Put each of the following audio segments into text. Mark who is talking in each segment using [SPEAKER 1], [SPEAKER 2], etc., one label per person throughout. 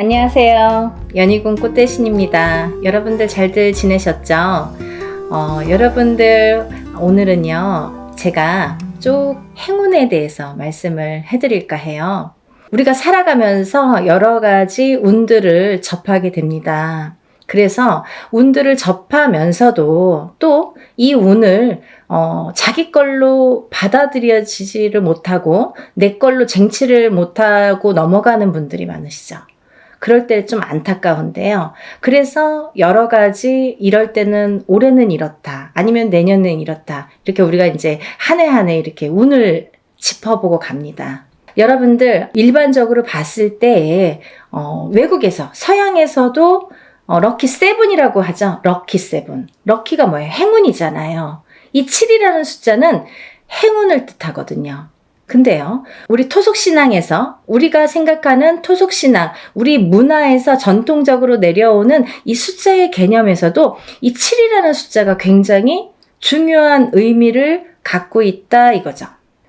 [SPEAKER 1] 안녕하세요. 연희군 꽃대신입니다. 여러분들 잘들 지내셨죠? 여러분들 오늘은요 제가 쭉 행운에 대해서 말씀을 해드릴까 해요. 우리가 살아가면서 여러 가지 운들을 접하게 됩니다. 그래서 운들을 접하면서도 또 이 운을 자기 걸로 받아들여지지를 못하고 내 걸로 쟁취를 못하고 넘어가는 분들이 많으시죠. 그럴 때 좀 안타까운데요. 그래서 여러 가지 이럴 때는 올해는 이렇다. 아니면 내년은 이렇다. 이렇게 우리가 이제 한 해 한 해 이렇게 운을 짚어보고 갑니다. 여러분들 일반적으로 봤을 때 외국에서 서양에서도 럭키 세븐이라고 하죠. 럭키 세븐. 럭키가 뭐예요? 행운이잖아요. 이 7이라는 숫자는 행운을 뜻하거든요. 근데요, 우리 토속신앙에서 우리가 생각하는 토속신앙, 우리 문화에서 전통적으로 내려오는 이 숫자의 개념에서도 이 7이라는 숫자가 굉장히 중요한 의미를 갖고 있다 이거죠.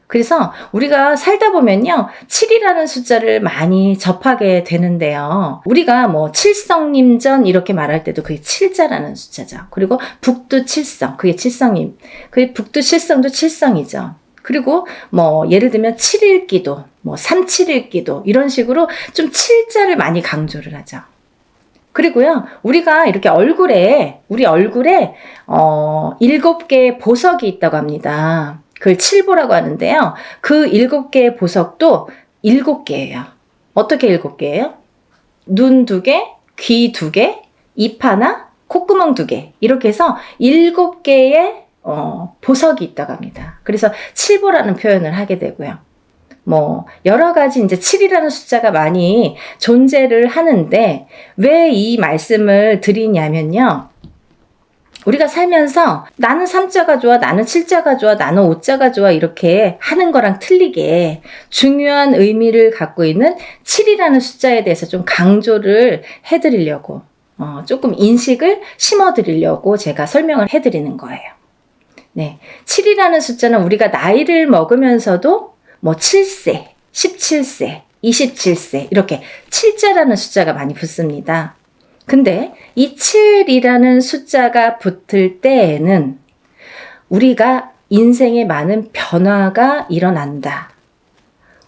[SPEAKER 1] 그래서 우리가 살다 보면요 7이라는 숫자를 많이 접하게 되는데요. 우리가 뭐 칠성님전 이렇게 말할 때도 그게 7자라는 숫자죠. 그리고 북두 칠성, 그게 칠성님, 그게 북두 칠성도 칠성이죠. 그리고 뭐 예를 들면 7일기도, 뭐 371기도 이런 식으로 좀 7자를 많이 강조를 하죠. 그리고요 우리가 이렇게 우리 얼굴에 7개의 보석이 있다고 합니다. 그걸 칠보라고 하는데요. 그 7개의 보석도 7개예요. 어떻게 7개예요? 눈 2개, 귀 2개, 입 하나, 콧구멍 2개 이렇게 해서 7개의 보석이 있다고 합니다. 그래서 칠보라는 표현을 하게 되고요. 뭐 여러 가지 이제 7이라는 숫자가 많이 존재를 하는데 왜 이 말씀을 드리냐면요. 우리가 살면서 나는 3자가 좋아, 나는 7자가 좋아, 나는 5자가 좋아 이렇게 하는 거랑 틀리게 중요한 의미를 갖고 있는 7이라는 숫자에 대해서 좀 강조를 해드리려고 조금 인식을 심어드리려고 제가 설명을 해드리는 거예요. 네, 7이라는 숫자는 우리가 나이를 먹으면서도 뭐 7세, 17세, 27세 이렇게 7자라는 숫자가 많이 붙습니다. 근데 이 7이라는 숫자가 붙을 때에는 우리가 인생에 많은 변화가 일어난다.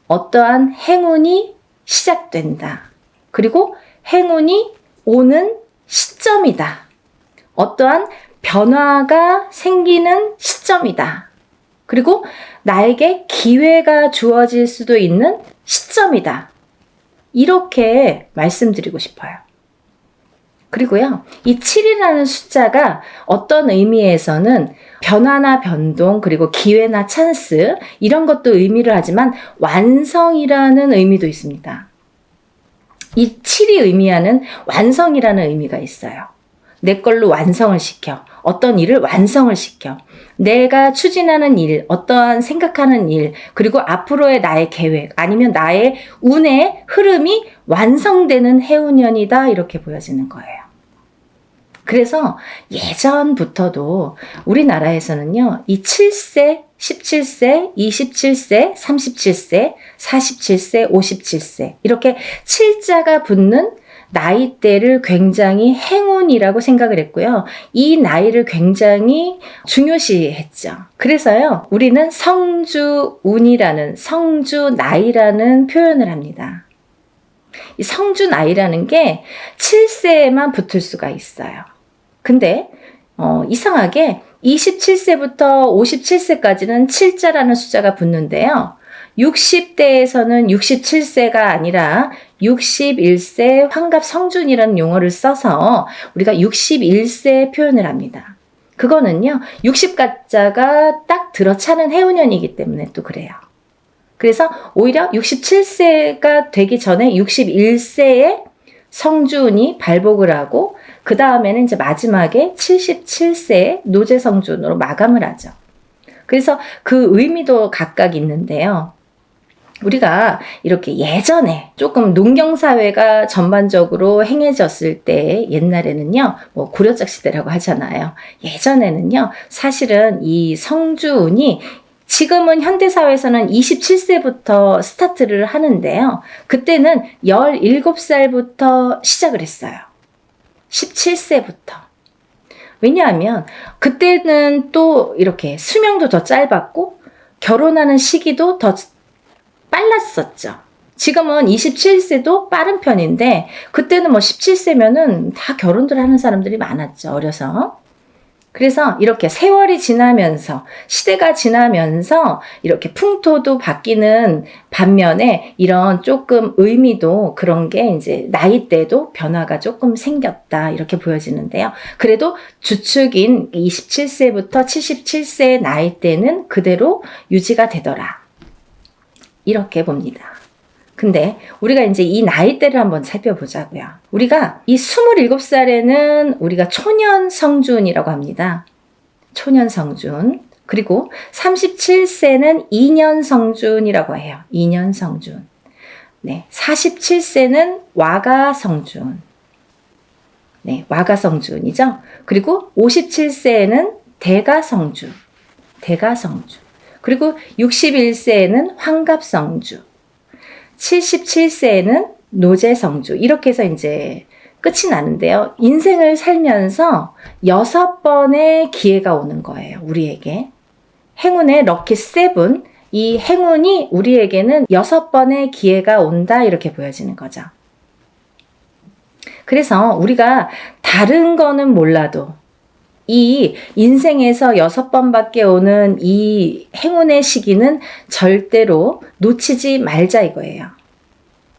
[SPEAKER 1] 어떠한 행운이 시작된다. 그리고 행운이 오는 시점이다. 어떠한 변화가 생기는 시점이다. 그리고 나에게 기회가 주어질 수도 있는 시점이다. 이렇게 말씀드리고 싶어요. 그리고요, 이 7이라는 숫자가 어떤 의미에서는 변화나 변동, 그리고 기회나 찬스, 이런 것도 의미를 하지만 완성이라는 의미도 있습니다. 이 7이 의미하는 완성이라는 의미가 있어요. 내 걸로 완성을 시켜. 어떤 일을 완성을 시켜. 내가 추진하는 일, 어떠한 생각하는 일, 그리고 앞으로의 나의 계획, 아니면 나의 운의 흐름이 완성되는 해운년이다 이렇게 보여지는 거예요. 그래서 예전부터도 우리나라에서는요, 이 7세, 17세, 27세, 37세, 47세, 57세 이렇게 7자가 붙는 나이대를 굉장히 행운이라고 생각을 했고요. 이 나이를 굉장히 중요시했죠. 그래서요, 우리는 성주운이라는, 성주나이라는 표현을 합니다. 이 성주나이라는 게 7세에만 붙을 수가 있어요. 근데 이상하게 27세부터 57세까지는 7자라는 숫자가 붙는데요. 60대에서는 67세가 아니라 61세 환갑 성준이라는 용어를 써서 우리가 61세 표현을 합니다. 그거는요, 60가짜가 딱 들어차는 해운년이기 때문에 또 그래요. 그래서 오히려 67세가 되기 전에 61세에 성준이 발복을 하고 그 다음에는 이제 마지막에 77세에 노제성준으로 마감을 하죠. 그래서 그 의미도 각각 있는데요. 우리가 이렇게 예전에 조금 농경사회가 전반적으로 행해졌을 때 옛날에는요, 뭐 고려짝 시대라고 하잖아요. 예전에는요, 사실은 이 성주운이 지금은 현대사회에서는 27세부터 스타트를 하는데요. 그때는 17살부터 시작을 했어요. 17세부터. 왜냐하면 그때는 또 이렇게 수명도 더 짧았고 결혼하는 시기도 더 빨랐었죠. 지금은 27세도 빠른 편인데 그때는 뭐 17세면은 다 결혼들 하는 사람들이 많았죠. 어려서. 그래서 이렇게 세월이 지나면서 시대가 지나면서 이렇게 풍토도 바뀌는 반면에 이런 조금 의미도 그런 게 이제 나이대도 변화가 조금 생겼다 이렇게 보여지는데요. 그래도 주축인 27세부터 77세 나이대는 그대로 유지가 되더라. 이렇게 봅니다. 근데 우리가 이제 이 나이대를 한번 살펴보자고요. 우리가 이 27살에는 우리가 초년성준이라고 합니다. 초년성준. 그리고 37세는 2년성준이라고 해요. 2년성준. 네, 47세는 와가성준. 네, 와가성준이죠. 그리고 57세에는 대가성준. 대가성준. 그리고 61세에는 환갑성준. 77세에는 노제성주. 이렇게 해서 이제 끝이 나는데요. 인생을 살면서 6번의 기회가 오는 거예요. 우리에게. 행운의 럭키 7. 이 행운이 우리에게는 6번의 기회가 온다. 이렇게 보여지는 거죠. 그래서 우리가 다른 거는 몰라도 이 인생에서 6번밖에 오는 이 행운의 시기는 절대로 놓치지 말자 이거예요.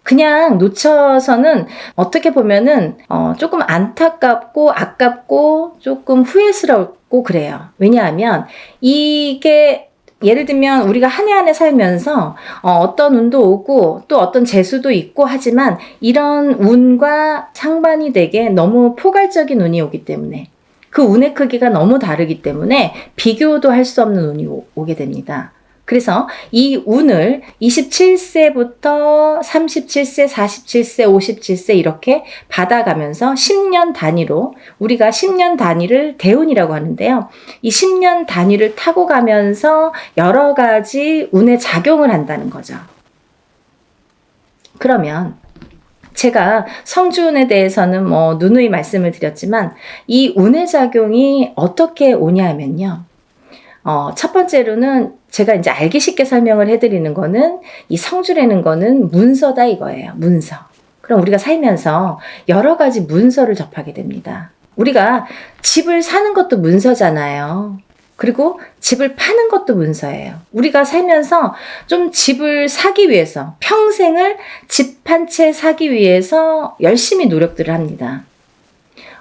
[SPEAKER 1] 그냥 놓쳐서는 어떻게 보면은 조금 안타깝고 아깝고 조금 후회스럽고 그래요. 왜냐하면 이게 예를 들면 우리가 한 해 한 해 살면서 어떤 운도 오고 또 어떤 재수도 있고 하지만 이런 운과 상반이 되게 너무 포괄적인 운이 오기 때문에 그 운의 크기가 너무 다르기 때문에 비교도 할 수 없는 운이 오게 됩니다. 그래서 이 운을 27세부터 37세, 47세, 57세 이렇게 받아가면서 10년 단위로 우리가 10년 단위를 대운이라고 하는데요. 이 10년 단위를 타고 가면서 여러 가지 운에 작용을 한다는 거죠. 그러면 제가 성주운에 대해서는 뭐 누누이 말씀을 드렸지만 이 운의 작용이 어떻게 오냐면요. 첫 번째로는 제가 이제 알기 쉽게 설명을 해드리는 거는 이 성주라는 거는 문서다 이거예요. 문서. 그럼 우리가 살면서 여러 가지 문서를 접하게 됩니다. 우리가 집을 사는 것도 문서잖아요. 그리고 집을 파는 것도 문서예요. 우리가 살면서 좀 집을 사기 위해서 평생을 집 한 채 사기 위해서 열심히 노력들을 합니다.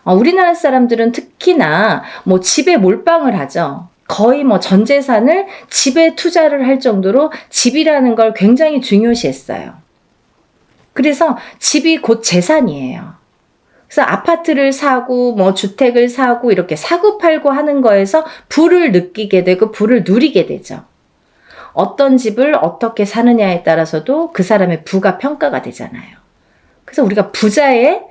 [SPEAKER 1] 우리나라 사람들은 특히나 뭐 집에 몰빵을 하죠. 거의 뭐 전 재산을 집에 투자를 할 정도로 집이라는 걸 굉장히 중요시했어요. 그래서 집이 곧 재산이에요. 그래서 아파트를 사고 뭐 주택을 사고 이렇게 사고 팔고 하는 거에서 부를 느끼게 되고 부를 누리게 되죠. 어떤 집을 어떻게 사느냐에 따라서도 그 사람의 부가 평가가 되잖아요. 그래서 우리가 부자에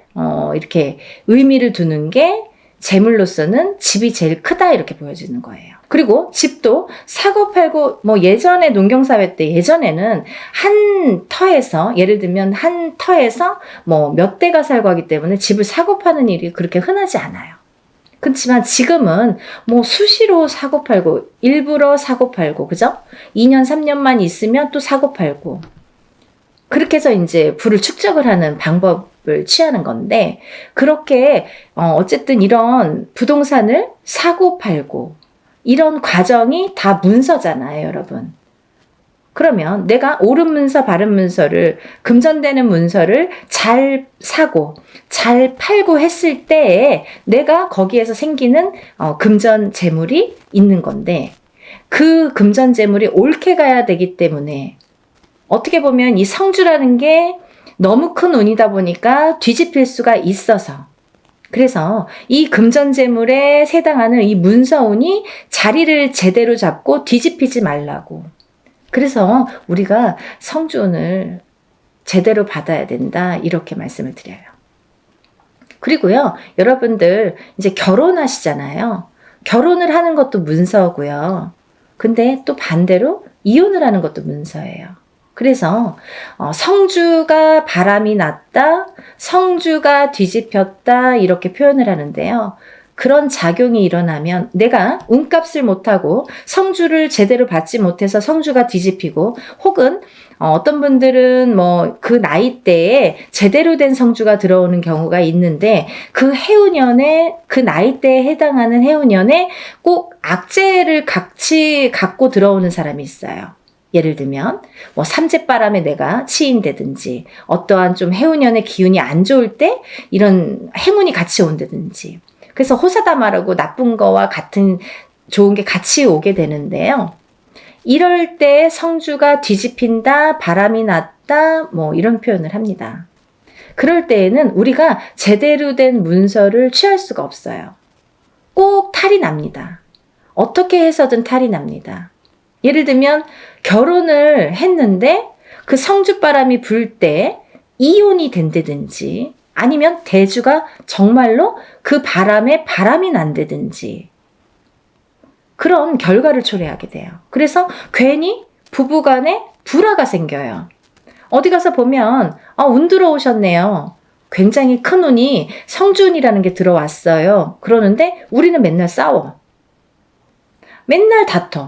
[SPEAKER 1] 이렇게 의미를 두는 게 재물로서는 집이 제일 크다 이렇게 보여지는 거예요. 그리고 집도 사고 팔고 뭐 예전에 농경사회 때 예전에는 한 터에서 예를 들면 한 터에서 뭐 몇 대가 살고 하기 때문에 집을 사고 파는 일이 그렇게 흔하지 않아요. 그렇지만 지금은 뭐 수시로 사고 팔고 일부러 사고 팔고 그죠? 2년 3년만 있으면 또 사고 팔고 그렇게 해서 이제 부를 축적을 하는 방법을 취하는 건데 그렇게 어쨌든 이런 부동산을 사고 팔고 이런 과정이 다 문서잖아요, 여러분. 그러면 내가 옳은 문서, 바른 문서를 금전되는 문서를 잘 사고 잘 팔고 했을 때에 내가 거기에서 생기는 금전 재물이 있는 건데 그 금전 재물이 옳게 가야 되기 때문에 어떻게 보면 이 성주라는 게 너무 큰 운이다 보니까 뒤집힐 수가 있어서 그래서 이 금전재물에 해당하는 이 문서운이 자리를 제대로 잡고 뒤집히지 말라고 그래서 우리가 성주운을 제대로 받아야 된다 이렇게 말씀을 드려요. 그리고요 여러분들 이제 결혼하시잖아요. 결혼을 하는 것도 문서고요. 근데 또 반대로 이혼을 하는 것도 문서예요. 그래서 성주가 바람이 났다, 성주가 뒤집혔다 이렇게 표현을 하는데요. 그런 작용이 일어나면 내가 운값을 못하고 성주를 제대로 받지 못해서 성주가 뒤집히고, 혹은 어떤 분들은 뭐 그 나이대에 제대로 된 성주가 들어오는 경우가 있는데, 그 해운년에, 그 나이대에 해당하는 해운년에 꼭 악재를 같이 갖고 들어오는 사람이 있어요. 예를 들면 뭐 삼재바람에 내가 치인다든지, 어떠한 좀 해운년의 기운이 안 좋을 때 이런 행운이 같이 온다든지, 그래서 호사다마라고 나쁜 거와 같은 좋은 게 같이 오게 되는데요. 이럴 때 성주가 뒤집힌다, 바람이 났다, 뭐 이런 표현을 합니다. 그럴 때에는 우리가 제대로 된 문서를 취할 수가 없어요. 꼭 탈이 납니다. 어떻게 해서든 탈이 납니다. 예를 들면 결혼을 했는데 그 성주바람이 불 때 이혼이 된다든지, 아니면 대주가 정말로 그 바람에 바람이 난다든지, 그런 결과를 초래하게 돼요. 그래서 괜히 부부간에 불화가 생겨요. 어디 가서 보면 운 들어오셨네요. 굉장히 큰 운이 성주운이라는 게 들어왔어요. 그러는데 우리는 맨날 싸워. 맨날 다퉈.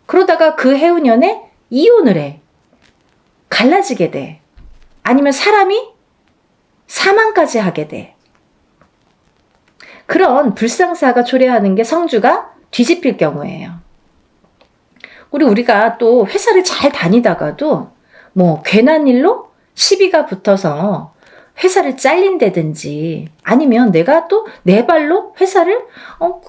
[SPEAKER 1] 그러다가 그 해운년에 이혼을 해. 갈라지게 돼. 아니면 사람이 사망까지 하게 돼. 그런 불상사가 초래하는 게 성주가 뒤집힐 경우예요. 우리가 또 회사를 잘 다니다가도 뭐 괜한 일로 시비가 붙어서 회사를 잘린다든지, 아니면 내가 또 내 발로 회사를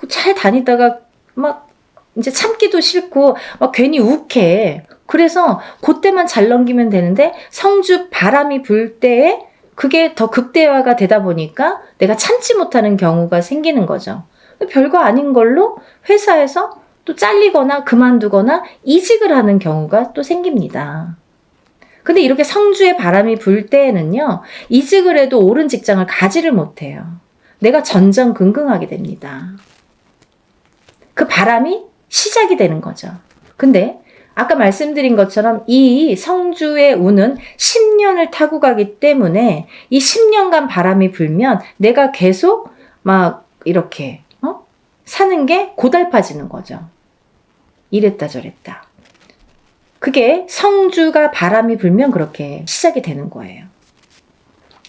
[SPEAKER 1] 잘 다니다가 막 이제 참기도 싫고 막 괜히 욱해. 그래서 그때만 잘 넘기면 되는데 성주 바람이 불 때에 그게 더 극대화가 되다 보니까 내가 참지 못하는 경우가 생기는 거죠. 별거 아닌 걸로 회사에서 또 잘리거나 그만두거나 이직을 하는 경우가 또 생깁니다. 근데 이렇게 성주의 바람이 불 때에는요, 이직을 해도 옳은 직장을 가지를 못해요. 내가 전전긍긍하게 됩니다. 그 바람이 시작이 되는 거죠. 근데 아까 말씀드린 것처럼 이 성주의 운은 10년을 타고 가기 때문에 이 10년간 바람이 불면 내가 계속 막 이렇게 사는 게 고달파지는 거죠. 이랬다 저랬다. 그게 성주가 바람이 불면 그렇게 시작이 되는 거예요.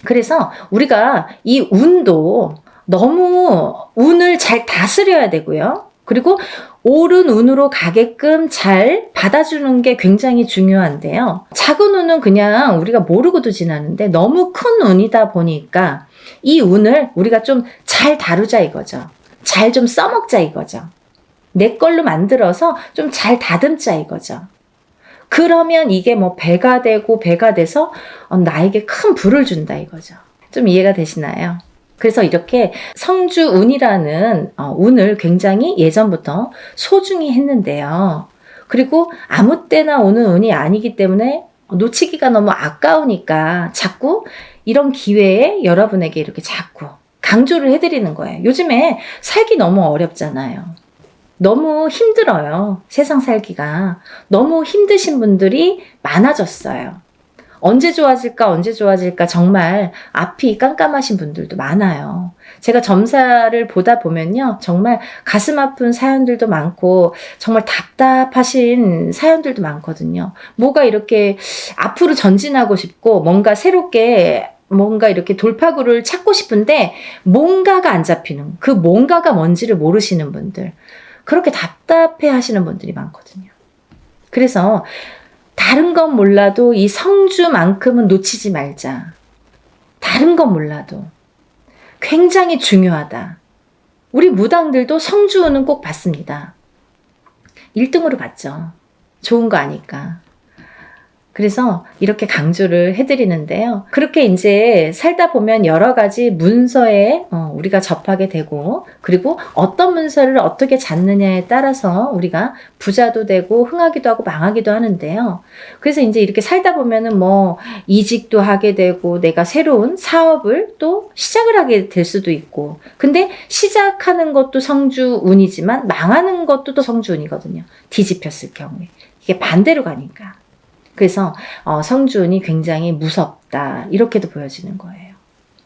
[SPEAKER 1] 그래서 우리가 이 운도 너무 운을 잘 다스려야 되고요. 그리고 옳은 운으로 가게끔 잘 받아주는 게 굉장히 중요한데요. 작은 운은 그냥 우리가 모르고도 지나는데, 너무 큰 운이다 보니까 이 운을 우리가 좀 잘 다루자 이거죠. 잘 좀 써먹자 이거죠. 내 걸로 만들어서 좀 잘 다듬자 이거죠. 그러면 이게 뭐 배가 되고 배가 돼서 나에게 큰 부를 준다 이거죠. 좀 이해가 되시나요? 그래서 이렇게 성주운이라는 운을 굉장히 예전부터 소중히 했는데요. 그리고 아무 때나 오는 운이 아니기 때문에 놓치기가 너무 아까우니까 자꾸 이런 기회에 여러분에게 이렇게 자꾸 강조를 해드리는 거예요. 요즘에 살기 너무 어렵잖아요. 너무 힘들어요. 세상 살기가. 너무 힘드신 분들이 많아졌어요. 언제 좋아질까 언제 좋아질까 정말 앞이 깜깜하신 분들도 많아요. 제가 점사를 보다 보면요, 정말 가슴 아픈 사연들도 많고 정말 답답하신 사연들도 많거든요. 뭐가 이렇게 앞으로 전진하고 싶고 뭔가 새롭게 뭔가 이렇게 돌파구를 찾고 싶은데 뭔가가 안 잡히는, 그 뭔가가 뭔지를 모르시는 분들, 그렇게 답답해 하시는 분들이 많거든요. 그래서 다른 건 몰라도 이 성주만큼은 놓치지 말자. 다른 건 몰라도 굉장히 중요하다. 우리 무당들도 성주는 꼭 받습니다. 1등으로 받죠. 좋은 거 아니까. 그래서 이렇게 강조를 해드리는데요. 그렇게 이제 살다 보면 여러 가지 문서에 우리가 접하게 되고, 그리고 어떤 문서를 어떻게 잡느냐에 따라서 우리가 부자도 되고 흥하기도 하고 망하기도 하는데요. 그래서 이제 이렇게 살다 보면은 뭐 이직도 하게 되고, 내가 새로운 사업을 또 시작을 하게 될 수도 있고, 근데 시작하는 것도 성주운이지만 망하는 것도 또 성주운이거든요. 뒤집혔을 경우에. 이게 반대로 가니까. 그래서 성주운이 굉장히 무섭다, 이렇게도 보여지는 거예요.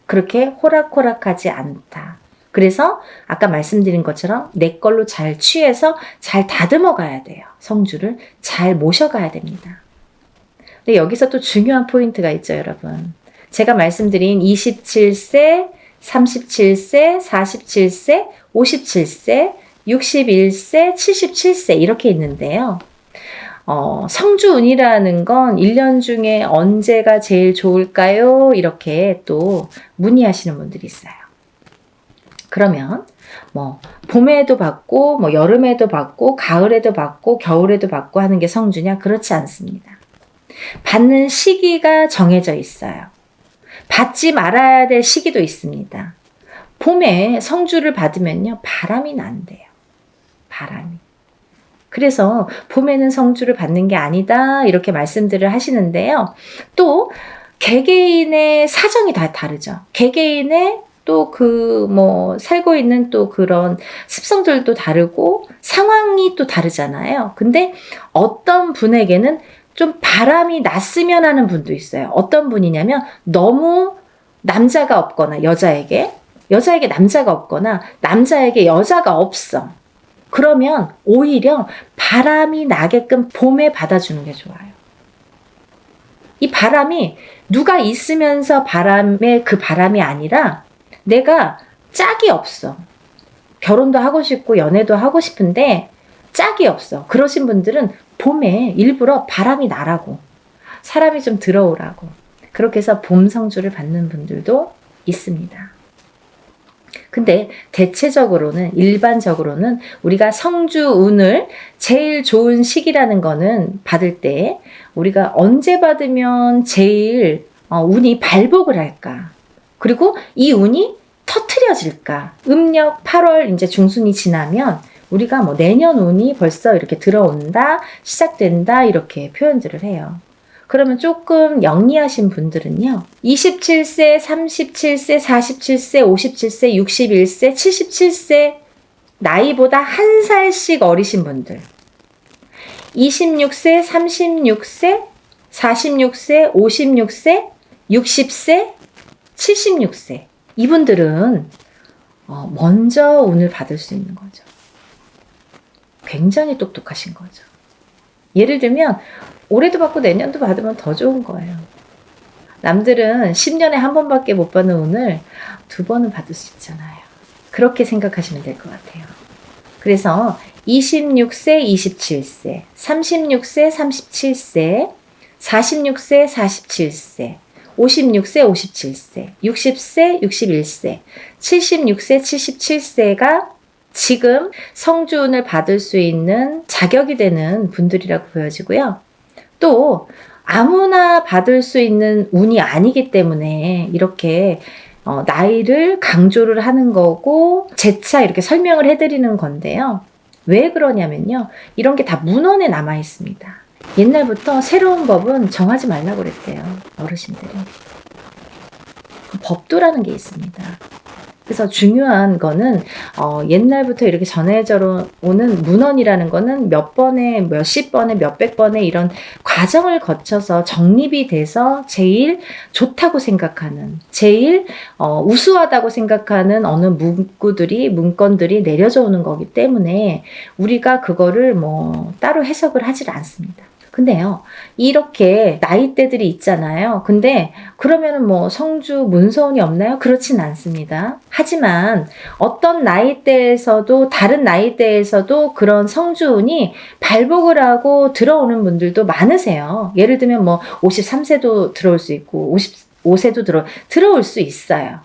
[SPEAKER 1] 그렇게 호락호락하지 않다. 그래서 아까 말씀드린 것처럼 내 걸로 잘 취해서 잘 다듬어 가야 돼요. 성주를 잘 모셔가야 됩니다. 근데 여기서 또 중요한 포인트가 있죠, 여러분. 제가 말씀드린 27세, 37세, 47세, 57세, 61세, 77세 이렇게 있는데요. 성주운이라는 건 1년 중에 언제가 제일 좋을까요? 이렇게 또 문의하시는 분들이 있어요. 그러면 뭐 봄에도 받고 뭐 여름에도 받고 가을에도 받고 겨울에도 받고 하는 게 성주냐? 그렇지 않습니다. 받는 시기가 정해져 있어요. 받지 말아야 될 시기도 있습니다. 봄에 성주를 받으면요, 바람이 난대요. 바람이. 그래서 봄에는 성주를 받는 게 아니다, 이렇게 말씀들을 하시는데요. 또 개개인의 사정이 다 다르죠. 개개인의 또 살고 있는 또 그런 습성들도 다르고 상황이 또 다르잖아요. 근데 어떤 분에게는 좀 바람이 났으면 하는 분도 있어요. 어떤 분이냐면 너무 남자가 없거나 여자에게 남자가 없거나 남자에게 여자가 없어. 그러면 오히려 바람이 나게끔 봄에 받아주는 게 좋아요. 이 바람이 누가 있으면서 바람의 그 바람이 아니라 내가 짝이 없어. 결혼도 하고 싶고 연애도 하고 싶은데 짝이 없어. 그러신 분들은 봄에 일부러 바람이 나라고, 사람이 좀 들어오라고, 그렇게 해서 봄 성주를 받는 분들도 있습니다. 근데 대체적으로는, 일반적으로는 우리가 성주운을 제일 좋은 시기라는 거는 받을 때 우리가 언제 받으면 제일 운이 발복을 할까? 그리고 이 운이 터트려질까? 음력 8월 이제 중순이 지나면 우리가 뭐 내년 운이 벌써 이렇게 들어온다, 시작된다, 이렇게 표현들을 해요. 그러면 조금 영리하신 분들은요, 27세, 37세, 47세, 57세, 61세, 77세 나이보다 한 살씩 어리신 분들, 26세, 36세, 46세, 56세, 60세, 76세 이분들은 먼저 운을 받을 수 있는 거죠. 굉장히 똑똑하신 거죠. 예를 들면 올해도 받고 내년도 받으면 더 좋은 거예요. 남들은 10년에 한 번밖에 못 받는 운을 2번은 받을 수 있잖아요. 그렇게 생각하시면 될 것 같아요. 그래서 26세, 27세, 36세, 37세, 46세, 47세, 56세, 57세, 60세, 61세, 76세, 77세가 지금 성주운을 받을 수 있는 자격이 되는 분들이라고 보여지고요. 또 아무나 받을 수 있는 운이 아니기 때문에 이렇게 나이를 강조를 하는 거고 재차 이렇게 설명을 해드리는 건데요. 왜 그러냐면요, 이런 게 다 문헌에 남아 있습니다. 옛날부터 새로운 법은 정하지 말라고 그랬대요, 어르신들이. 법도라는 게 있습니다. 그래서 중요한 거는 옛날부터 이렇게 전해져 오는 문헌이라는 거는 몇 번에, 몇십 번에, 몇백 번에 이런 과정을 거쳐서 정립이 돼서 제일 좋다고 생각하는, 제일 우수하다고 생각하는 어느 문건들이 내려져 오는 거기 때문에 우리가 그거를 뭐 따로 해석을 하질 않습니다. 근데요, 이렇게 나이대들이 있잖아요. 근데 그러면은 뭐 성주 문서운이 없나요? 그렇진 않습니다. 하지만 어떤 나이대에서도, 다른 나이대에서도 그런 성주운이 발복을 하고 들어오는 분들도 많으세요. 예를 들면 뭐 53세도 들어올 수 있고 55세도 들어올 수 있어요.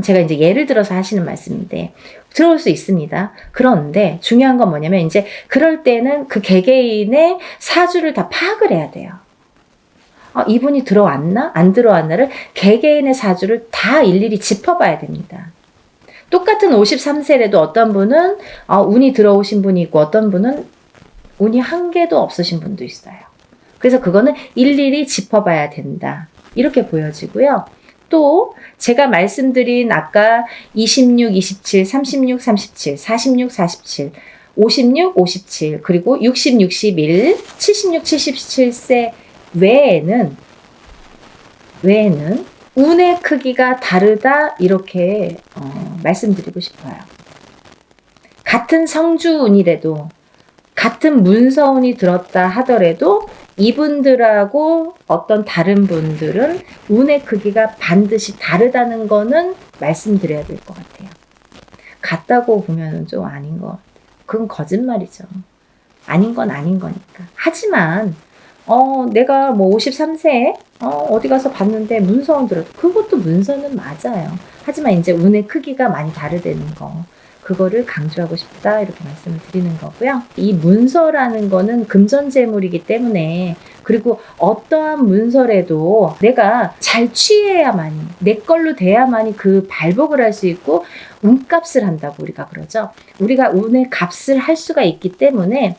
[SPEAKER 1] 제가 이제 예를 들어서 하시는 말씀인데 들어올 수 있습니다. 그런데 중요한 건 뭐냐면 이제 그럴 때는 그 개개인의 사주를 다 파악을 해야 돼요. 이분이 들어왔나 안 들어왔나를 개개인의 사주를 다 일일이 짚어봐야 됩니다. 똑같은 53세라도 어떤 분은 운이 들어오신 분이 있고 어떤 분은 운이 한 개도 없으신 분도 있어요. 그래서 그거는 일일이 짚어봐야 된다. 이렇게 보여지고요. 또 제가 말씀드린 아까 26, 27, 36, 37, 46, 47, 56, 57, 그리고 60, 61, 76, 77세 외에는 운의 크기가 다르다 이렇게 말씀드리고 싶어요. 같은 성주운이라도 같은 문서운이 들었다 하더라도 이분들하고 어떤 다른 분들은 운의 크기가 반드시 다르다는 거는 말씀드려야 될 것 같아요. 같다고 보면 좀 아닌 거. 그건 거짓말이죠. 아닌 건 아닌 거니까. 하지만 내가 뭐 53세에 어디 가서 봤는데 문서운 들었다. 그것도 문서는 맞아요. 하지만 이제 운의 크기가 많이 다르다는 거. 그거를 강조하고 싶다 이렇게 말씀을 드리는 거고요. 이 문서라는 거는 금전재물이기 때문에 그리고 어떠한 문서라도 내가 잘 취해야만이 내 걸로 돼야만이 그 발복을 할 수 있고 운값을 한다고 우리가 그러죠. 우리가 운의 값을 할 수가 있기 때문에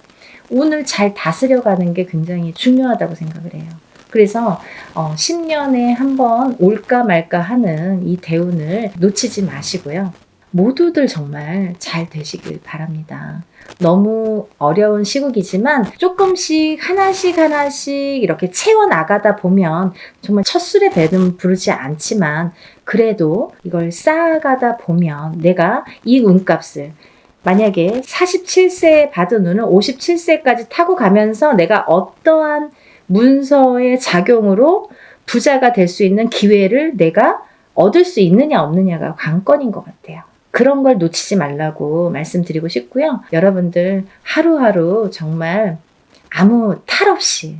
[SPEAKER 1] 운을 잘 다스려가는 게 굉장히 중요하다고 생각을 해요. 그래서 10년에 한 번 올까 말까 하는 이 대운을 놓치지 마시고요. 모두들 정말 잘 되시길 바랍니다. 너무 어려운 시국이지만 조금씩 하나씩 이렇게 채워나가다 보면 정말 첫술에 배는 부르지 않지만 그래도 이걸 쌓아가다 보면 내가 이 운값을 만약에 47세에 받은 운을 57세까지 타고 가면서 내가 어떠한 문서의 작용으로 부자가 될 수 있는 기회를 내가 얻을 수 있느냐 없느냐가 관건인 것 같아요. 그런 걸 놓치지 말라고 말씀드리고 싶고요. 여러분들 하루하루 정말 아무 탈 없이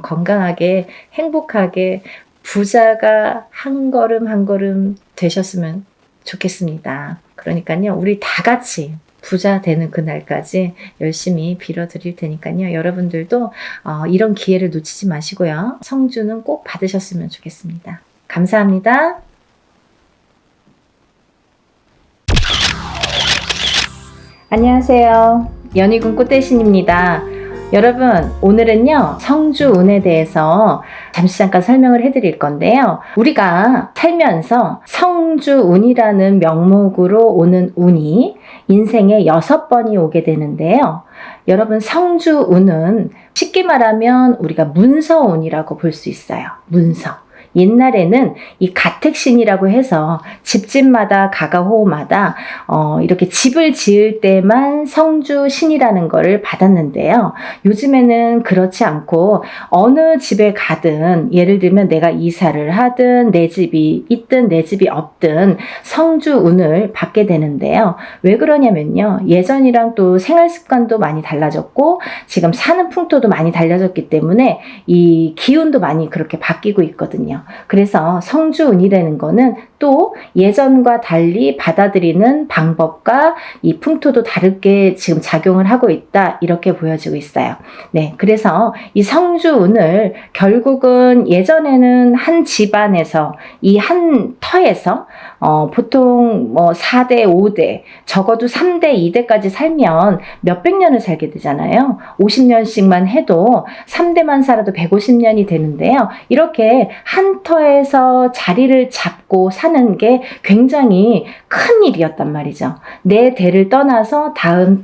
[SPEAKER 1] 건강하게 행복하게 부자가 한 걸음 한 걸음 되셨으면 좋겠습니다. 그러니까요. 우리 다 같이 부자 되는 그날까지 열심히 빌어드릴 테니까요. 여러분들도 이런 기회를 놓치지 마시고요. 성주는 꼭 받으셨으면 좋겠습니다. 감사합니다. 안녕하세요. 연희군 꽃대신입니다. 여러분, 오늘은요, 성주운에 대해서 잠깐 설명을 해드릴 건데요. 우리가 살면서 성주운이라는 명목으로 오는 운이 인생에 6번이 오게 되는데요. 여러분, 성주운은 쉽게 말하면 우리가 문서운이라고 볼 수 있어요. 문서. 옛날에는 이 가택신이라고 해서 집집마다 가가호호마다 이렇게 집을 지을 때만 성주신이라는 거를 받았는데요. 요즘에는 그렇지 않고 어느 집에 가든 예를 들면 내가 이사를 하든 내 집이 있든 내 집이 없든 성주운을 받게 되는데요. 왜 그러냐면요. 예전이랑 또 생활 습관도 많이 달라졌고 지금 사는 풍토도 많이 달라졌기 때문에 이 기운도 많이 그렇게 바뀌고 있거든요. 그래서 성주운이라는 거는 또 예전과 달리 받아들이는 방법과 이 풍토도 다르게 지금 작용을 하고 있다 이렇게 보여지고 있어요. 네, 그래서 이 성주운을 결국은 예전에는 한 집안에서 이 한 터에서 보통 뭐 4대, 5대, 적어도 3대, 2대까지 살면 몇백 년을 살게 되잖아요. 50년씩만 해도 3대만 살아도 150년이 되는데요. 이렇게 한 터에서 자리를 잡고 사는 게 굉장히 큰 일이었단 말이죠. 내 대를 떠나서 다음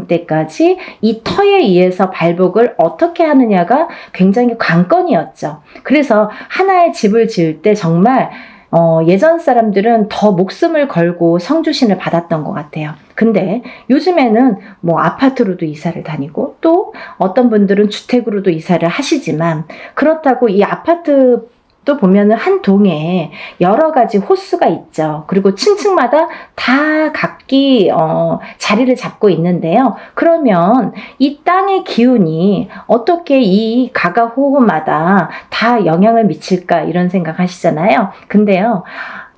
[SPEAKER 1] 때까지 이 터에 의해서 발복을 어떻게 하느냐가 굉장히 관건이었죠. 그래서 하나의 집을 지을 때 정말 예전 사람들은 더 목숨을 걸고 성주신을 받았던 것 같아요. 근데 요즘에는 뭐 아파트로도 이사를 다니고 또 어떤 분들은 주택으로도 이사를 하시지만 그렇다고 이 아파트 또 보면은 한 동에 여러 가지 호수가 있죠. 그리고 층층마다 다 각기 자리를 잡고 있는데요. 그러면 이 땅의 기운이 어떻게 이 가가호호마다 다 영향을 미칠까 이런 생각 하시잖아요. 근데요.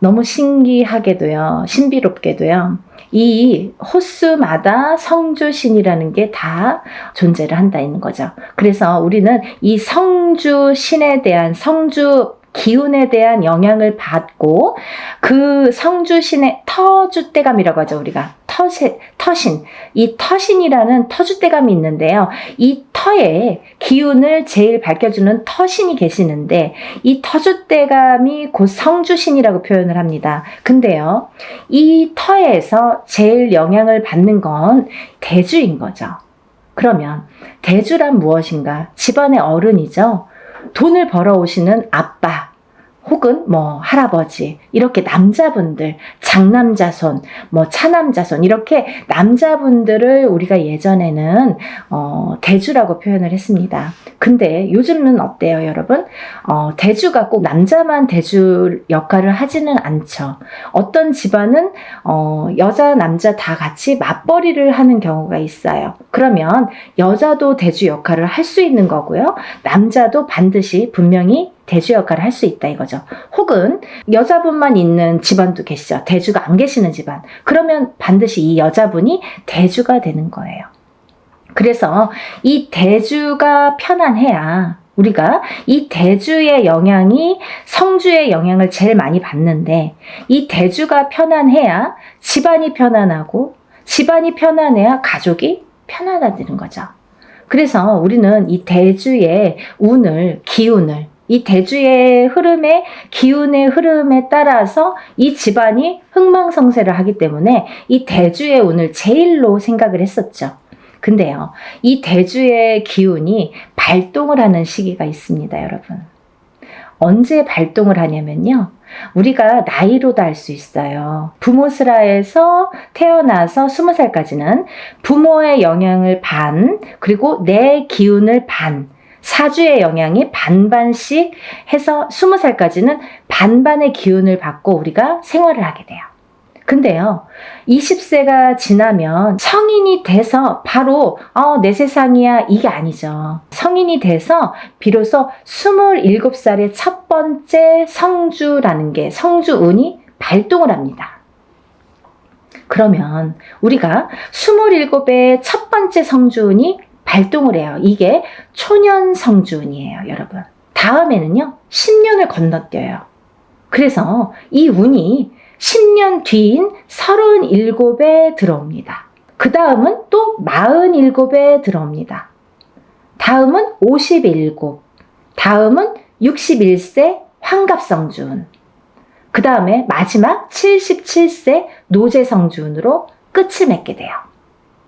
[SPEAKER 1] 너무 신기하게도요, 신비롭게도요, 이 호수마다 성주신이라는 게 다 존재를 한다는 거죠. 그래서 우리는 이 성주신에 대한, 성주 기운에 대한 영향을 받고, 그 성주신의 터줏대감이라고 하죠, 우리가. 터신. 이 터신이라는 터줏대감이 있는데요. 이 터의 기운을 제일 밝혀주는 터신이 계시는데, 이 터줏대감이 곧 성주신이라고 표현을 합니다. 근데요, 이 터에서 제일 영향을 받는 건 대주인 거죠. 그러면 대주란 무엇인가? 집안의 어른이죠. 돈을 벌어오시는 아빠, 혹은 할아버지, 이렇게 남자분들, 장남자손, 차남자손, 이렇게 남자분들을 우리가 예전에는 대주라고 표현을 했습니다. 근데 요즘은 어때요, 여러분? 대주가 꼭 남자만 대주 역할을 하지는 않죠. 어떤 집안은 여자, 남자 다 같이 맞벌이를 하는 경우가 있어요. 그러면 여자도 대주 역할을 할 수 있는 거고요. 남자도 반드시 분명히 대주 역할을 할 수 있다 이거죠. 혹은 여자분만 있는 집안도 계시죠. 대주가 안 계시는 집안. 그러면 반드시 이 여자분이 대주가 되는 거예요. 그래서 이 대주가 편안해야 우리가 이 대주의 영향이 성주의 영향을 제일 많이 받는데, 이 대주가 편안해야 집안이 편안하고, 집안이 편안해야 가족이 편안해지는 거죠. 그래서 우리는 이 대주의 운을, 기운을, 이 대주의 흐름의 기운의 흐름에 따라서 이 집안이 흥망성쇠를 하기 때문에 이 대주의 운을 제일로 생각을 했었죠. 근데요, 이 대주의 기운이 발동을 하는 시기가 있습니다, 여러분. 언제 발동을 하냐면요, 우리가 나이로도 알 수 있어요. 부모스라에서 태어나서 20살까지는 부모의 영향을 반, 그리고 내 기운을 반, 사주의 영향이 반반씩 해서 20살까지는 반반의 기운을 받고 우리가 생활을 하게 돼요. 근데요, 20세가 지나면 성인이 돼서 바로 내 세상이야, 이게 아니죠. 성인이 돼서 비로소 27살의 첫 번째 성주라는 게, 성주운이 발동을 합니다. 그러면 우리가 27의 첫 번째 성주운이 발동을 해요. 이게 초년 성주운이에요, 여러분. 다음에는요, 10년을 건너뛰어요. 그래서 이 운이 10년 뒤인 37에 들어옵니다. 그 다음은 또 47에 들어옵니다. 다음은 57, 다음은 61세 환갑성주운, 그 다음에 마지막 77세 노제성주운으로 끝을 맺게 돼요.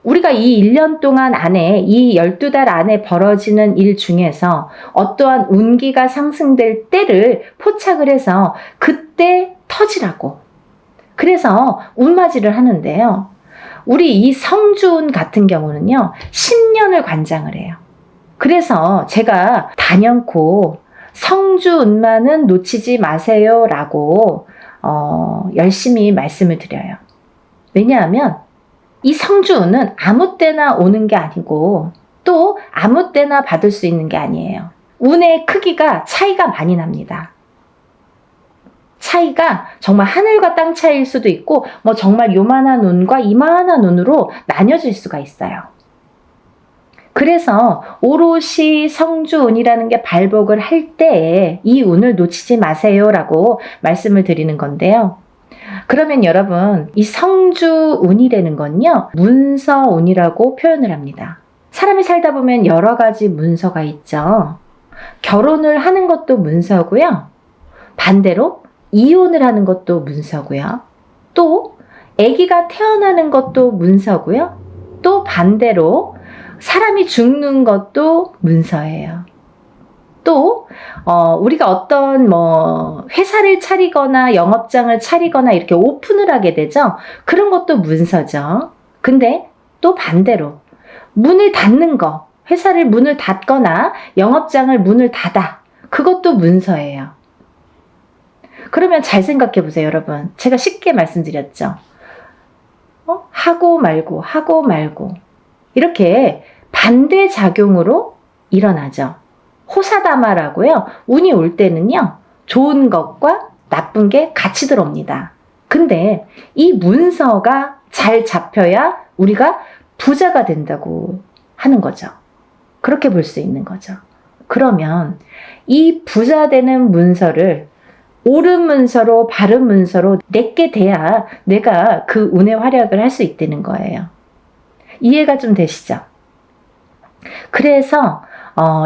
[SPEAKER 1] 우리가 이 1년 동안 안에, 이 12달 안에 벌어지는 일 중에서 어떠한 운기가 상승될 때를 포착을 해서 그때 터지라고, 그래서 운맞이를 하는데요, 우리 이 성주운 같은 경우는요 10년을 관장을 해요. 그래서 제가 단연코 성주운만은 놓치지 마세요 라고 열심히 말씀을 드려요. 왜냐하면 이 성주운은 아무 때나 오는 게 아니고 또 아무 때나 받을 수 있는 게 아니에요. 운의 크기가 차이가 많이 납니다. 차이가 정말 하늘과 땅 차이일 수도 있고 정말 요만한 운과 이만한 운으로 나뉘어질 수가 있어요. 그래서 오롯이 성주운이라는 게 발복을 할 때에 이 운을 놓치지 마세요 라고 말씀을 드리는 건데요. 그러면 여러분, 이 성주운이라는 건요 문서운이라고 표현을 합니다. 사람이 살다 보면 여러 가지 문서가 있죠. 결혼을 하는 것도 문서고요, 반대로 이혼을 하는 것도 문서고요, 또 아기가 태어나는 것도 문서고요, 또 반대로 사람이 죽는 것도 문서예요. 또 우리가 어떤 회사를 차리거나 영업장을 차리거나 이렇게 오픈을 하게 되죠. 그런 것도 문서죠. 근데 또 반대로 문을 닫는 거, 회사를 문을 닫거나 영업장을 문을 닫아, 그것도 문서예요. 그러면 잘 생각해 보세요, 여러분. 제가 쉽게 말씀드렸죠. 하고 말고 하고 말고 이렇게 반대작용으로 일어나죠. 호사다마라고요. 운이 올 때는요, 좋은 것과 나쁜 게 같이 들어옵니다. 근데 이 문서가 잘 잡혀야 우리가 부자가 된다고 하는 거죠. 그렇게 볼 수 있는 거죠. 그러면 이 부자 되는 문서를 옳은 문서로 바른 문서로 내게 돼야 내가 그 운의 활약을 할 수 있다는 거예요. 이해가 좀 되시죠? 그래서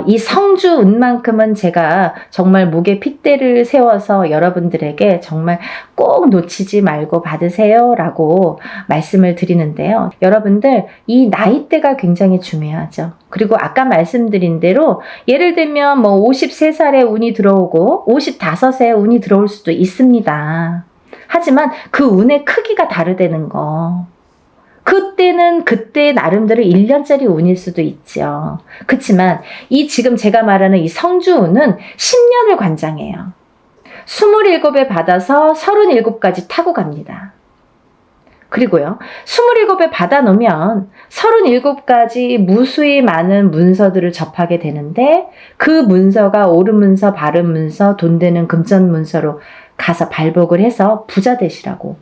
[SPEAKER 1] 이 성주운만큼은 제가 정말 목에 핏대를 세워서 여러분들에게 정말 꼭 놓치지 말고 받으세요 라고 말씀을 드리는데요. 여러분들 이 나이대가 굉장히 중요하죠. 그리고 아까 말씀드린 대로 예를 들면 뭐 53살에 운이 들어오고 55세에 운이 들어올 수도 있습니다. 하지만 그 운의 크기가 다르다는 거. 그때는 그때 나름대로 1년짜리 운일 수도 있죠. 그렇지만 이 지금 제가 말하는 이 성주운은 10년을 관장해요. 27에 받아서 37까지 타고 갑니다. 그리고요, 27에 받아놓으면 37까지 무수히 많은 문서들을 접하게 되는데 그 문서가 옳은 문서, 바른 문서, 돈 되는 금전 문서로 가서 발복을 해서 부자 되시라고.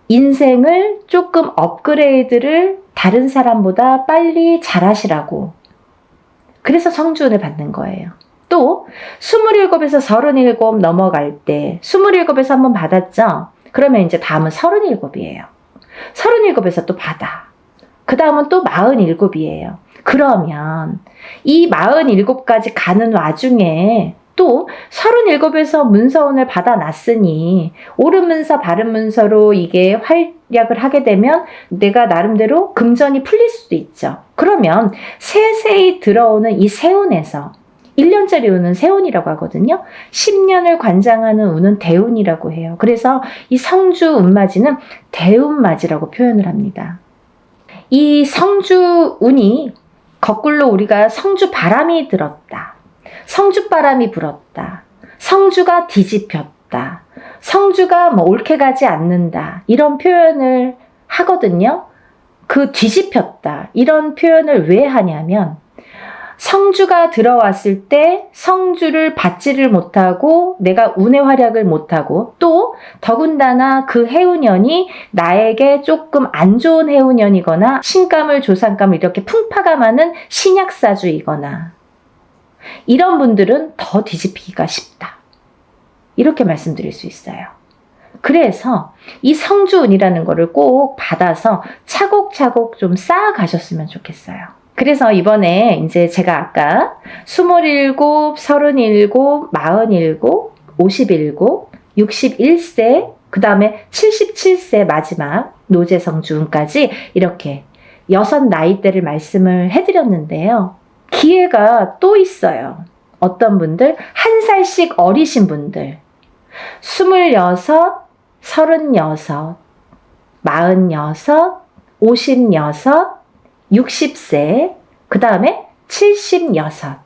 [SPEAKER 1] 인생을 조금 업그레이드를 다른 사람보다 빨리 잘하시라고. 그래서 성주운을 받는 거예요. 또 27에서 37 넘어갈 때 27에서 한번 받았죠? 그러면 이제 다음은 37이에요. 37에서 또 받아. 그 다음은 또 47이에요. 그러면 이 47까지 가는 와중에 또 37에서 문서운을 받아놨으니 옳은 문서 바른 문서로 이게 활약을 하게 되면 내가 나름대로 금전이 풀릴 수도 있죠. 그러면 세세히 들어오는 이 세운에서 1년짜리 운은 세운이라고 하거든요. 10년을 관장하는 운은 대운이라고 해요. 그래서 이 성주 운맞이는 대운맞이라고 표현을 합니다. 이 성주 운이 거꾸로 우리가 성주 바람이 들었다, 성주바람이 불었다, 성주가 뒤집혔다, 성주가 뭐 옳게 가지 않는다, 이런 표현을 하거든요. 그 뒤집혔다 이런 표현을 왜 하냐면 성주가 들어왔을 때 성주를 받지를 못하고 내가 운의 활약을 못하고 또 더군다나 그 해운년이 나에게 조금 안 좋은 해운년이거나 신감을 조상감을 이렇게 풍파가 많은 신약사주이거나 이런 분들은 더 뒤집히기가 쉽다. 이렇게 말씀드릴 수 있어요. 그래서 이 성주운이라는 거를 꼭 받아서 차곡차곡 좀 쌓아가셨으면 좋겠어요. 그래서 이번에 이제 제가 아까 27, 37, 47, 57, 61세, 그 다음에 77세 마지막 노제성주운까지 이렇게 6 나이대를 말씀을 해드렸는데요. 기회가 또 있어요. 어떤 분들, 1살씩 어리신 분들, 26, 36, 46, 56, 60세, 그 다음에 76.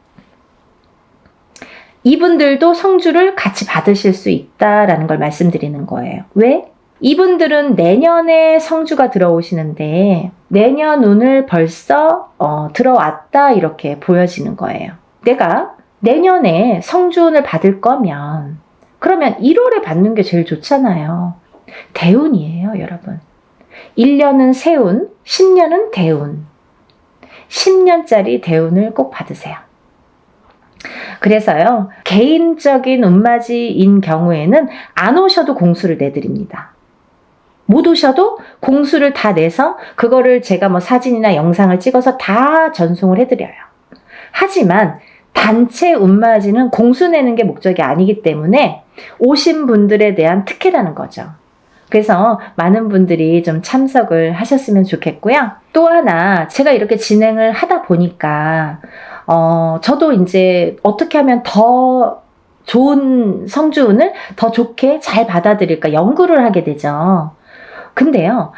[SPEAKER 1] 이분들도 성주를 같이 받으실 수 있다라는 걸 말씀드리는 거예요. 왜? 이분들은 내년에 성주가 들어오시는데 내년 운을 벌써 들어왔다 이렇게 보여지는 거예요. 내가 내년에 성주운을 받을 거면 그러면 1월에 받는 게 제일 좋잖아요. 대운이에요, 여러분. 1년은 세운, 10년은 대운. 10년짜리 대운을 꼭 받으세요. 그래서요, 개인적인 운맞이인 경우에는 안 오셔도 공수를 내드립니다. 못 오셔도 공수를 다 내서 그거를 제가 뭐 사진이나 영상을 찍어서 다 전송을 해드려요. 하지만 단체 운맞이는 공수 내는 게 목적이 아니기 때문에 오신 분들에 대한 특혜라는 거죠. 그래서 많은 분들이 좀 참석을 하셨으면 좋겠고요. 또 하나 제가 이렇게 진행을 하다 보니까 저도 이제 어떻게 하면 더 좋은 성주운을 더 좋게 잘 받아들일까 연구를 하게 되죠. 근데요,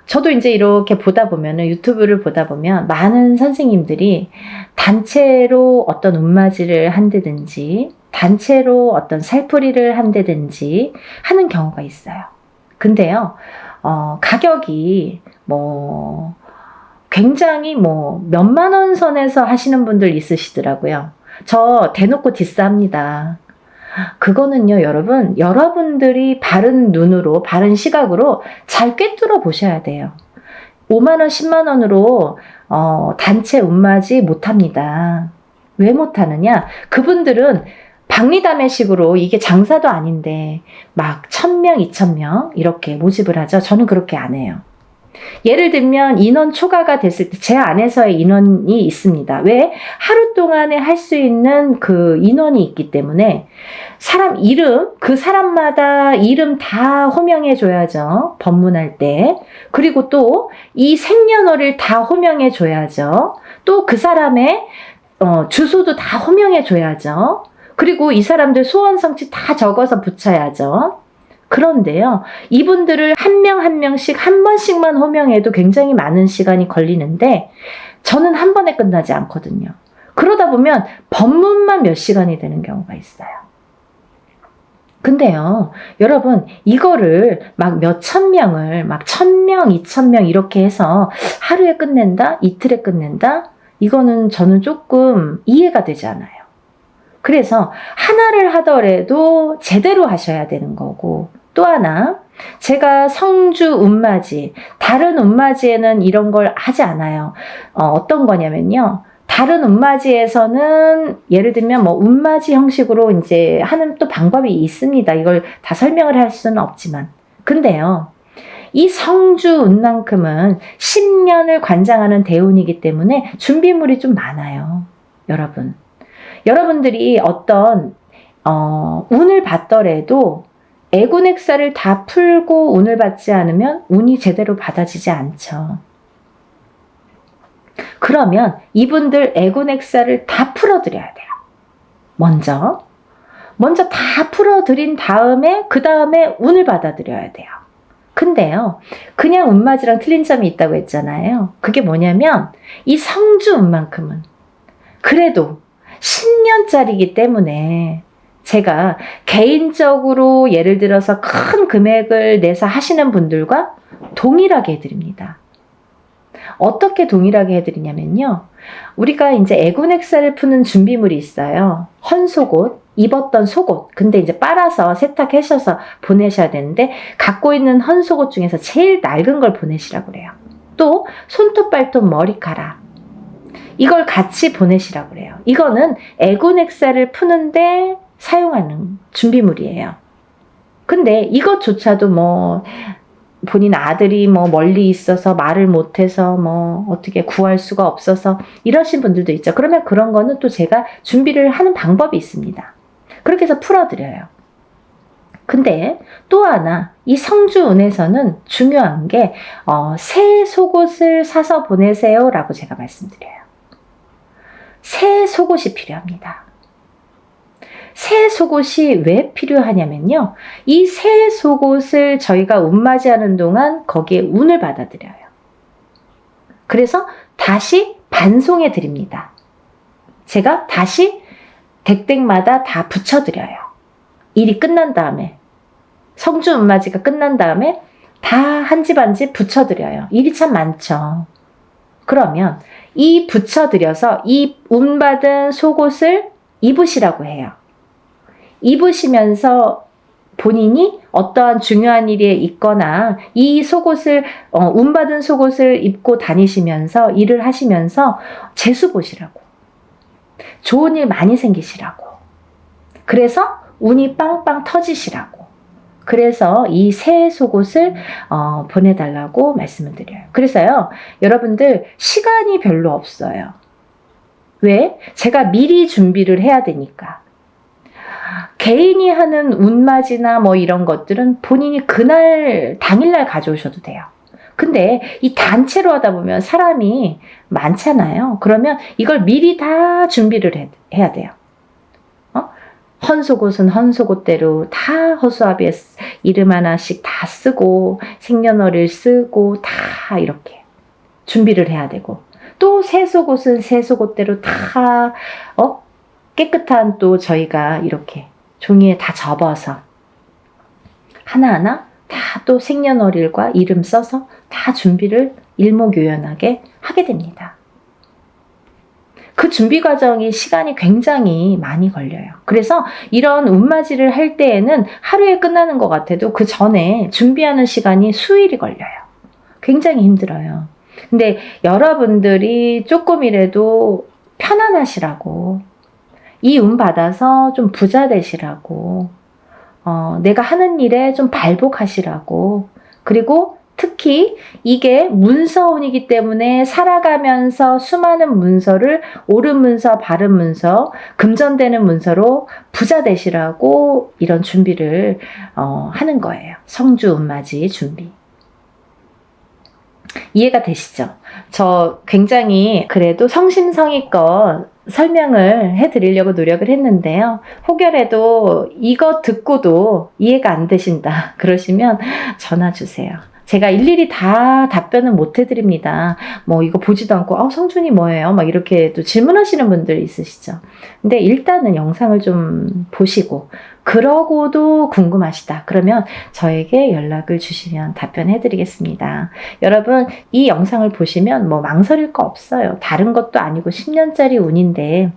[SPEAKER 1] 저도 이제 이렇게 보다 보면은 유튜브를 보다 보면 많은 선생님들이 단체로 어떤 운맞이를 한다든지 단체로 어떤 살풀이를 한다든지 하는 경우가 있어요. 근데요, 가격이 뭐 굉장히 뭐 몇만 원 선에서 하시는 분들 있으시더라고요. 저 대놓고 디스합니다. 그거는요, 여러분, 여러분들이 바른 눈으로, 바른 시각으로 잘 꿰뚫어 보셔야 돼요. 5만 원, 10만 원으로 단체 운맞이 못합니다. 왜 못하느냐? 그분들은 박리담회식으로 이게 장사도 아닌데 막 1000명, 2000명 이렇게 모집을 하죠. 저는 그렇게 안 해요. 예를 들면 인원 초과가 됐을 때 제 안에서의 인원이 있습니다. 왜? 하루 동안에 할 수 있는 그 인원이 있기 때문에 사람 이름, 그 사람마다 이름 다 호명해 줘야죠. 법문할 때. 그리고 또 이 생년월일 다 호명해 줘야죠. 또 그 사람의 주소도 다 호명해 줘야죠. 그리고 이 사람들 소원 성취 다 적어서 붙여야죠. 그런데요, 이분들을 한 명 한 명씩 한 번씩만 호명해도 굉장히 많은 시간이 걸리는데 저는 한 번에 끝나지 않거든요. 그러다 보면 법문만 몇 시간이 되는 경우가 있어요. 근데요, 여러분, 이거를 막 몇천 명을 막 1000명, 2000명 이렇게 해서 하루에 끝낸다? 이틀에 끝낸다? 이거는 저는 조금 이해가 되지 않아요. 그래서 하나를 하더라도 제대로 하셔야 되는 거고, 또 하나, 제가 성주 운맞이, 다른 운맞이에는 이런 걸 하지 않아요. 어떤 거냐면요. 다른 운맞이에서는 예를 들면 뭐 운맞이 형식으로 이제 하는 또 방법이 있습니다. 이걸 다 설명을 할 수는 없지만. 근데요, 이 성주 운만큼은 10년을 관장하는 대운이기 때문에 준비물이 좀 많아요. 여러분. 여러분들이 어떤 운을 받더라도 애군액사를 다 풀고 운을 받지 않으면 운이 제대로 받아지지 않죠. 그러면 이분들 애군액사를 다 풀어드려야 돼요. 먼저 다 풀어드린 다음에 그 다음에 운을 받아들여야 돼요. 근데요, 그냥 운맞이랑 틀린 점이 있다고 했잖아요. 그게 뭐냐면 이 성주 운만큼은 그래도 10년짜리이기 때문에 제가 개인적으로 예를 들어서 큰 금액을 내서 하시는 분들과 동일하게 해드립니다. 어떻게 동일하게 해드리냐면요. 우리가 이제 애군액사를 푸는 준비물이 있어요. 헌속옷, 입었던 속옷. 근데 이제 빨아서 세탁하셔서 보내셔야 되는데 갖고 있는 헌속옷 중에서 제일 낡은 걸 보내시라고 그래요. 또 손톱, 발톱, 머리카락. 이걸 같이 보내시라고 그래요. 이거는 애군액사를 푸는데 사용하는 준비물이에요. 근데 이것조차도 뭐 본인 아들이 뭐 멀리 있어서 말을 못해서 뭐 어떻게 구할 수가 없어서 이러신 분들도 있죠. 그러면 그런 거는 또 제가 준비를 하는 방법이 있습니다. 그렇게 해서 풀어드려요. 근데 또 하나, 이 성주운에서는 중요한 게 새 속옷을 사서 보내세요 라고 제가 말씀드려요. 새 속옷이 필요합니다. 새 속옷이 왜 필요하냐면요. 이 새 속옷을 저희가 운맞이하는 동안 거기에 운을 받아들여요. 그래서 다시 반송해 드립니다. 제가 다시 댁댁마다 다 붙여드려요. 일이 끝난 다음에, 성주 운맞이가 끝난 다음에 다 한 집 한 집 붙여드려요. 일이 참 많죠. 그러면 이 붙여드려서 이 운받은 속옷을 입으시라고 해요. 입으시면서 본인이 어떠한 중요한 일에 있거나 이 속옷을 운받은 속옷을 입고 다니시면서 일을 하시면서 재수 보시라고, 좋은 일 많이 생기시라고, 그래서 운이 빵빵 터지시라고, 그래서 이 새 속옷을 보내달라고 말씀을 드려요. 그래서요, 여러분들 시간이 별로 없어요. 왜? 제가 미리 준비를 해야 되니까. 개인이 하는 운맞이나 뭐 이런 것들은 본인이 그날 당일날 가져오셔도 돼요. 근데 이 단체로 하다 보면 사람이 많잖아요. 그러면 이걸 미리 다 준비를 해야 돼요. 헌속옷은 헌속옷대로 다 허수아비에 이름 하나씩 다 쓰고 생년월일 쓰고 다 이렇게 준비를 해야 되고, 또 새 속옷은 새 속옷대로 다 깨끗한 또 저희가 이렇게 종이에 다 접어서 하나하나 다 또 생년월일과 이름 써서 다 준비를 일목요연하게 하게 됩니다. 그 준비 과정이 시간이 굉장히 많이 걸려요. 그래서 이런 운맞이를 할 때에는 하루에 끝나는 것 같아도 그 전에 준비하는 시간이 수일이 걸려요. 굉장히 힘들어요. 근데 여러분들이 조금이라도 편안하시라고, 이 운 받아서 좀 부자 되시라고, 내가 하는 일에 좀 발복하시라고, 그리고 특히 이게 문서운이기 때문에 살아가면서 수많은 문서를 옳은 문서, 바른 문서, 금전되는 문서로 부자 되시라고 이런 준비를 하는 거예요. 성주 운맞이 준비. 이해가 되시죠? 저 굉장히 그래도 성심성의껏 설명을 해드리려고 노력을 했는데요. 혹여라도 이거 듣고도 이해가 안 되신다 그러시면 전화 주세요. 제가 일일이 다 답변은 못 해드립니다. 뭐 이거 보지도 않고 성준이 뭐예요? 막 이렇게 또 질문하시는 분들 있으시죠. 근데 일단은 영상을 좀 보시고 그러고도 궁금하시다 그러면 저에게 연락을 주시면 답변해 드리겠습니다. 여러분 이 영상을 보시면 뭐 망설일 거 없어요. 다른 것도 아니고 10년짜리 운인데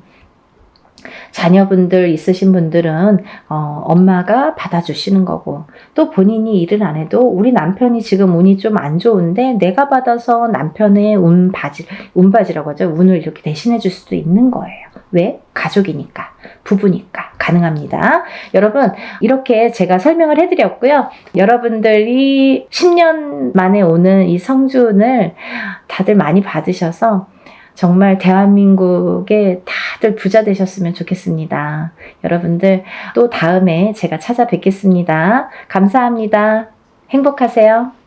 [SPEAKER 1] 자녀분들 있으신 분들은 엄마가 받아주시는 거고, 또 본인이 일을 안 해도 우리 남편이 지금 운이 좀 안 좋은데 내가 받아서 남편의 운바지라고 하죠. 운을 이렇게 대신해 줄 수도 있는 거예요. 왜? 가족이니까, 부부니까 가능합니다. 여러분 이렇게 제가 설명을 해드렸고요. 여러분들이 10년 만에 오는 이 성주운을 다들 많이 받으셔서 정말 대한민국에 다들 부자 되셨으면 좋겠습니다. 여러분들 또 다음에 제가 찾아뵙겠습니다. 감사합니다. 행복하세요.